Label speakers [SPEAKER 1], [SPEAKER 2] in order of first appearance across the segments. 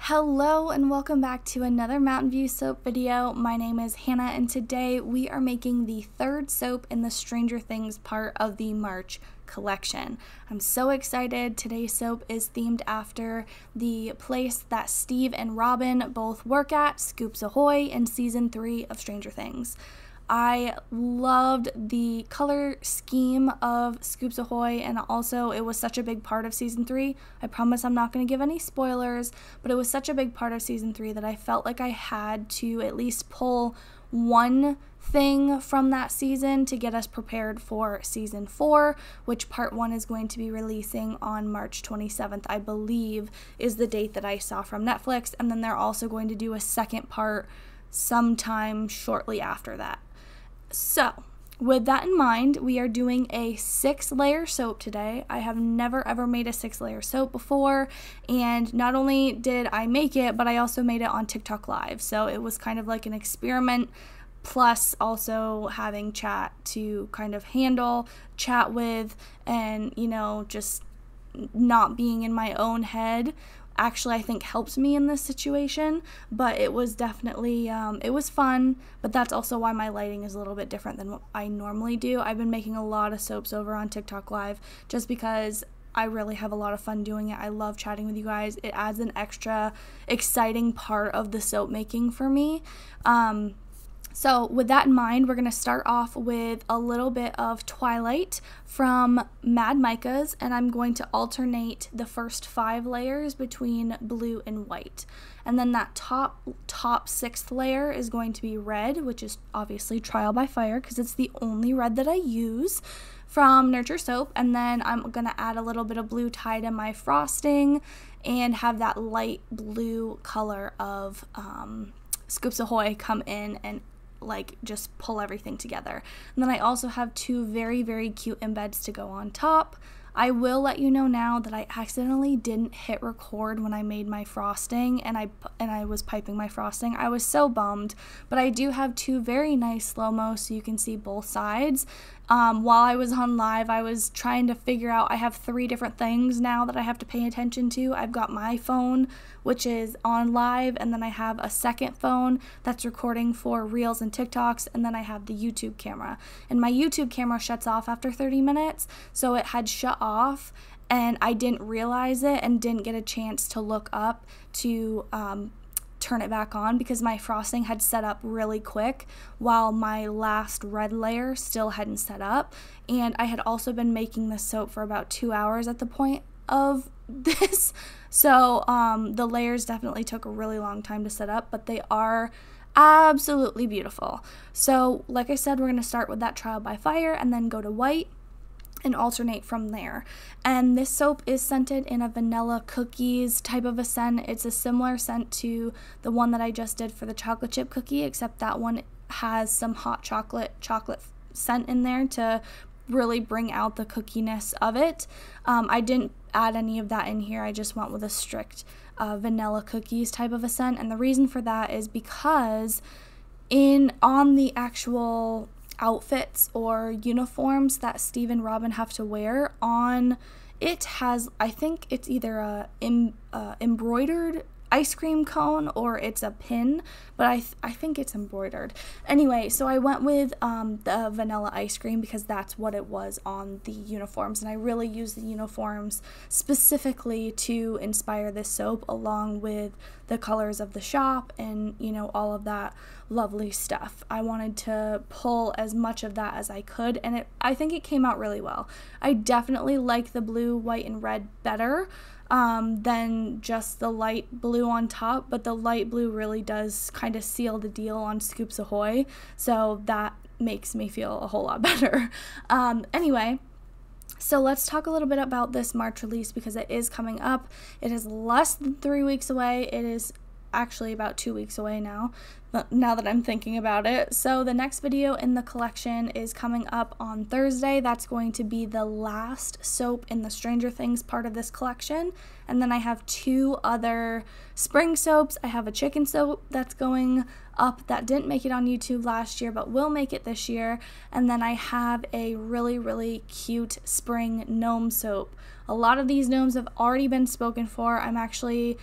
[SPEAKER 1] Hello and welcome back to another Mountain View soap video. My name is Hannah and today we are making the third soap in the Stranger Things part of the March collection. I'm so excited. Today's soap is themed after the place that Steve and Robin both work at, Scoops Ahoy, in season 3 of Stranger Things. I loved the color scheme of Scoops Ahoy, and also it was such a big part of season 3. I promise I'm not going to give any spoilers, but it was such a big part of season 3 that I felt like I had to at least pull one thing from that season to get us prepared for season 4, which part 1 is going to be releasing on March 27th, I believe, is the date that I saw from Netflix, and then they're also going to do a second part sometime shortly after that. So, with that in mind, we are doing a 6-layer soap today. I have never ever made a 6-layer soap before, and not only did I make it, but I also made it on TikTok Live. So it was kind of like an experiment, plus also having chat to kind of handle, chat with, and, you know, just not being in my own head actually I think helps me in this situation. But it was definitely it was fun, but that's also why my lighting is a little bit different than what I normally do. I've been making a lot of soaps over on TikTok Live just because I really have a lot of fun doing it. I love chatting with you guys. It adds an extra exciting part of the soap making for me. So with that in mind, we're going to start off with a little bit of Twilight from Mad Micah's, and I'm going to alternate the first 5 layers between blue and white. And then that top 6th layer is going to be red, which is obviously Trial by Fire because it's the only red that I use from Nurture Soap. And then I'm going to add a little bit of blue tie to my frosting and have that light blue color of Scoops Ahoy come in and like just pull everything together. And then I also have 2 very, very cute embeds to go on top. I will let you know now that I accidentally didn't hit record when I made my frosting and I was piping my frosting. I was so bummed, but I do have 2 very nice slow-mo so you can see both sides. While I was on live, I was trying to figure out, I have 3 different things now that I have to pay attention to. I've got my phone, which is on live, and then I have a second phone that's recording for Reels and TikToks, and then I have the YouTube camera. And my YouTube camera shuts off after 30 minutes, so it had shut off, and I didn't realize it and didn't get a chance to look up to turn it back on because my frosting had set up really quick while my last red layer still hadn't set up. And I had also been making this soap for about 2 hours at the point of this, so the layers definitely took a really long time to set up, but they are absolutely beautiful. So like I said, we're going to start with that Trial by Fire and then go to white and alternate from there. And this soap is scented in a vanilla cookies type of a scent. It's a similar scent to the one that I just did for the chocolate chip cookie, except that one has some hot chocolate scent in there to really bring out the cookiness of it. I didn't add any of that in here. I just went with a strict vanilla cookies type of a scent, and the reason for that is because on the actual outfits or uniforms that Steve and Robin have to wear, on it has, I think it's either a embroidered ice cream cone or it's a pin, but I think it's embroidered. Anyway, so I went with the vanilla ice cream because that's what it was on the uniforms, and I really used the uniforms specifically to inspire this soap, along with the colors of the shop and, you know, all of that lovely stuff. I wanted to pull as much of that as I could, and I think it came out really well. I definitely like the blue, white, and red better than just the light blue on top, but the light blue really does kind of seal the deal on Scoops Ahoy, so that makes me feel a whole lot better. Anyway, so let's talk a little bit about this March release because it is coming up. It is less than 3 weeks away. It is actually about 2 weeks away now that I'm thinking about it. So the next video in the collection is coming up on Thursday. That's going to be the last soap in the Stranger Things part of this collection. And then I have 2 other spring soaps. I have a chicken soap that's going up that didn't make it on YouTube last year but will make it this year. And then I have a really, really cute spring gnome soap. A lot of these gnomes have already been spoken for. I'm actually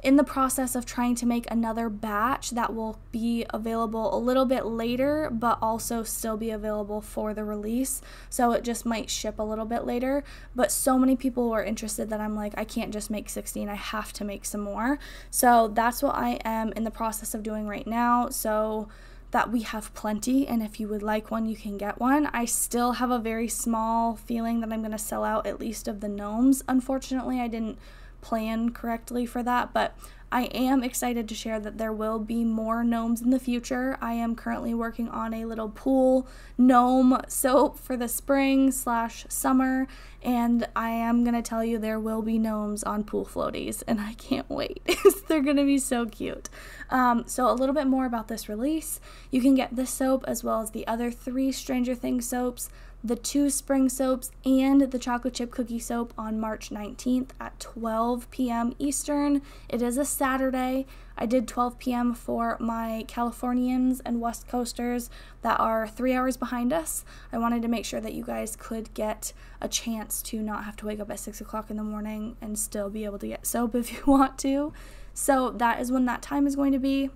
[SPEAKER 1] in the process of trying to make another batch that will be available a little bit later, but also still be available for the release. So it just might ship a little bit later. But so many people were interested that I'm like, I can't just make 16, I have to make some more. So that's what I am in the process of doing right now, so that we have plenty, and if you would like one, you can get one. I still have a very small feeling that I'm going to sell out at least of the gnomes. Unfortunately, I didn't plan correctly for that, but I am excited to share that there will be more gnomes in the future. I am currently working on a little pool gnome soap for the spring/summer, and I am going to tell you there will be gnomes on pool floaties, and I can't wait. They're going to be so cute. So a little bit more about this release. You can get this soap as well as the other 3 Stranger Things soaps, the 2 spring soaps, and the chocolate chip cookie soap on March 19th at 12 p.m. Eastern. It is a Saturday. I did 12 p.m. for my Californians and West Coasters that are 3 hours behind us. I wanted to make sure that you guys could get a chance to not have to wake up at 6 o'clock in the morning and still be able to get soap if you want to. So that is when that time is going to be.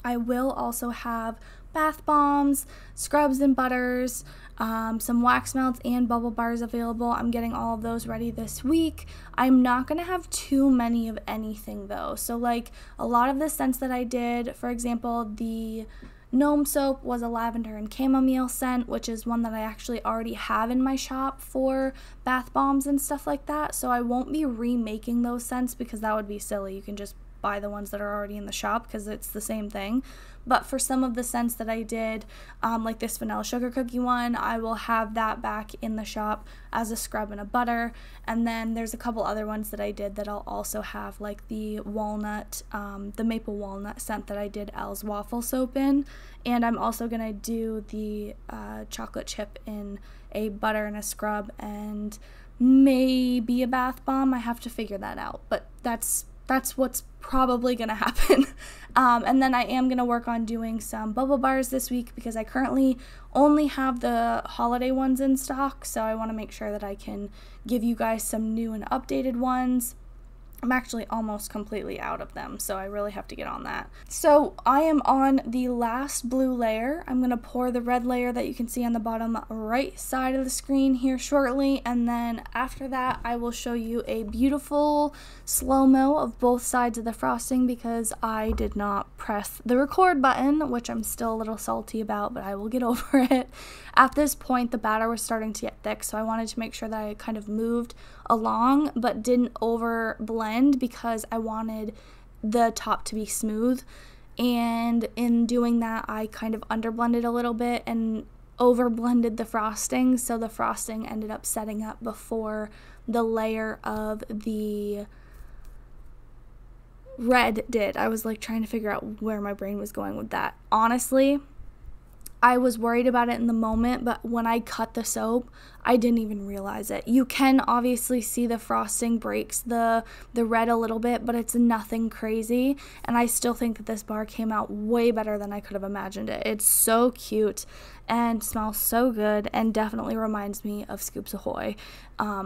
[SPEAKER 1] I will also have bath bombs, scrubs and butters, some wax melts and bubble bars available. I'm getting all of those ready this week. I'm not going to have too many of anything though. So like a lot of the scents that I did, for example, the gnome soap was a lavender and chamomile scent, which is one that I actually already have in my shop for bath bombs and stuff like that. So I won't be remaking those scents because that would be silly. You can just buy the ones that are already in the shop because it's the same thing. But for some of the scents that I did, like this vanilla sugar cookie one, I will have that back in the shop as a scrub and a butter. And then there's a couple other ones that I did that I'll also have, like the walnut, the maple walnut scent that I did Elle's waffle soap in. And I'm also going to do the chocolate chip in a butter and a scrub and maybe a bath bomb. I have to figure that out, but that's what's probably going to happen. And then I am going to work on doing some bubble bars this week because I currently only have the holiday ones in stock, so I want to make sure that I can give you guys some new and updated ones. I'm actually almost completely out of them, so I really have to get on that. So I am on the last blue layer. I'm going to pour the red layer that you can see on the bottom right side of the screen here shortly, and then after that I will show you a beautiful slow-mo of both sides of the frosting because I did not press the record button, which I'm still a little salty about, but I will get over it. At this point the batter was starting to get thick, so I wanted to make sure that I kind of moved along but didn't over blend because I wanted the top to be smooth, and in doing that I kind of under blended a little bit and over blended the frosting, so the frosting ended up setting up before the layer of the red did. I was like trying to figure out where my brain was going with that. Honestly, I was worried about it in the moment, but when I cut the soap, I didn't even realize it. You can obviously see the frosting breaks the red a little bit, but it's nothing crazy, and I still think that this bar came out way better than I could have imagined it. It's so cute and smells so good and definitely reminds me of Scoops Ahoy.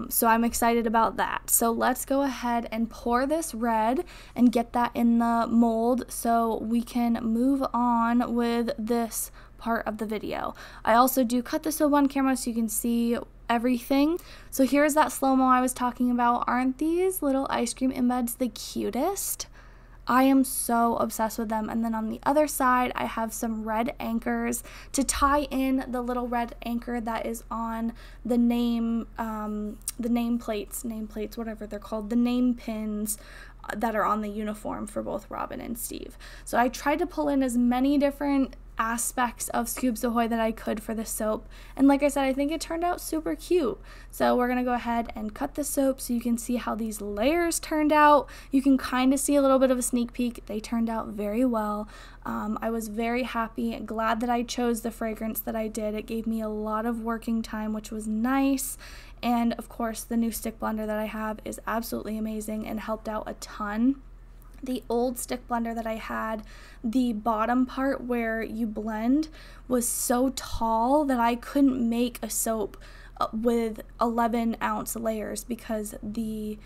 [SPEAKER 1] So I'm excited about that. So let's go ahead and pour this red and get that in the mold so we can move on with this part of the video. I also do cut the soap on camera so you can see everything. So here's that slow-mo I was talking about. Aren't these little ice cream embeds the cutest? I am so obsessed with them. And then on the other side, I have some red anchors to tie in the little red anchor that is on the nameplates, whatever they're called, the name pins that are on the uniform for both Robin and Steve. So I tried to pull in as many different aspects of Scoops Ahoy that I could for this soap, and like I said, I think it turned out super cute. So we're gonna go ahead and cut the soap so you can see how these layers turned out. You can kind of see a little bit of a sneak peek. They turned out very well. I was very happy and glad that I chose the fragrance that I did. It gave me a lot of working time, which was nice. And of course the new stick blender that I have is absolutely amazing and helped out a ton. The old stick blender that I had, the bottom part where you blend was so tall that I couldn't make a soap with 11-ounce layers because the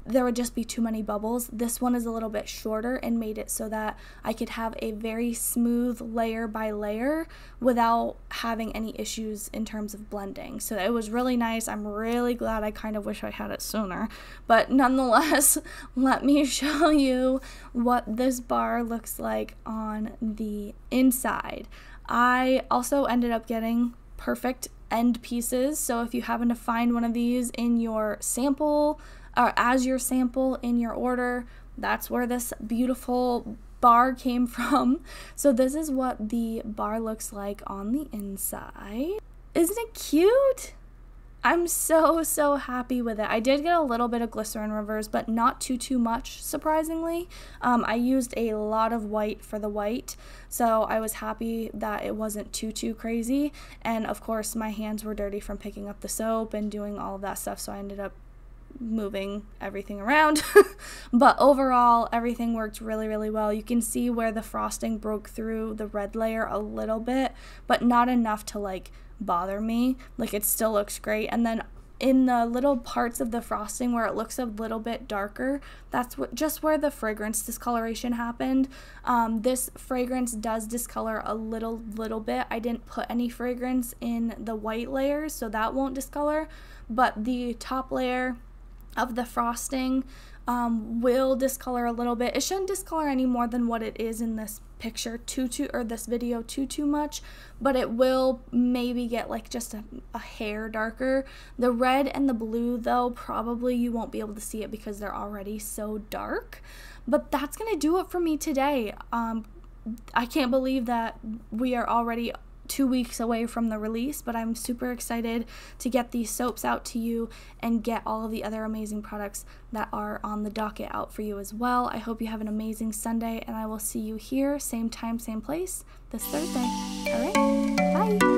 [SPEAKER 1] there would just be too many bubbles. This one is a little bit shorter and made it so that I could have a very smooth layer by layer without having any issues in terms of blending. So it was really nice. I'm really glad. I kind of wish I had it sooner, but nonetheless, let me show you what this bar looks like on the inside. I also ended up getting perfect end pieces, so if you happen to find one of these in your sample or as your sample in your order, that's where this beautiful bar came from. So this is what the bar looks like on the inside. Isn't it cute? I'm so happy with it. I did get a little bit of glycerin reverse, but not too much, surprisingly. I used a lot of white for the white, so I was happy that it wasn't too crazy. And of course, my hands were dirty from picking up the soap and doing all of that stuff, so I ended up moving everything around. But overall, everything worked really well. You can see where the frosting broke through the red layer a little bit, but not enough to like bother me. Like, it still looks great. And then in the little parts of the frosting where it looks a little bit darker, that's just where the fragrance discoloration happened. This fragrance does discolor a little bit. I didn't put any fragrance in the white layers, so that won't discolor, but the top layer of the frosting will discolor a little bit. It shouldn't discolor any more than what it is in this picture or this video too much, but it will maybe get like just a hair darker. The red and the blue, though, probably you won't be able to see it because they're already so dark. But that's gonna do it for me today. I can't believe that we are already 2 weeks away from the release, but I'm super excited to get these soaps out to you and get all of the other amazing products that are on the docket out for you as well. I hope you have an amazing Sunday, and I will see you here, same time, same place, this Thursday. All right, bye.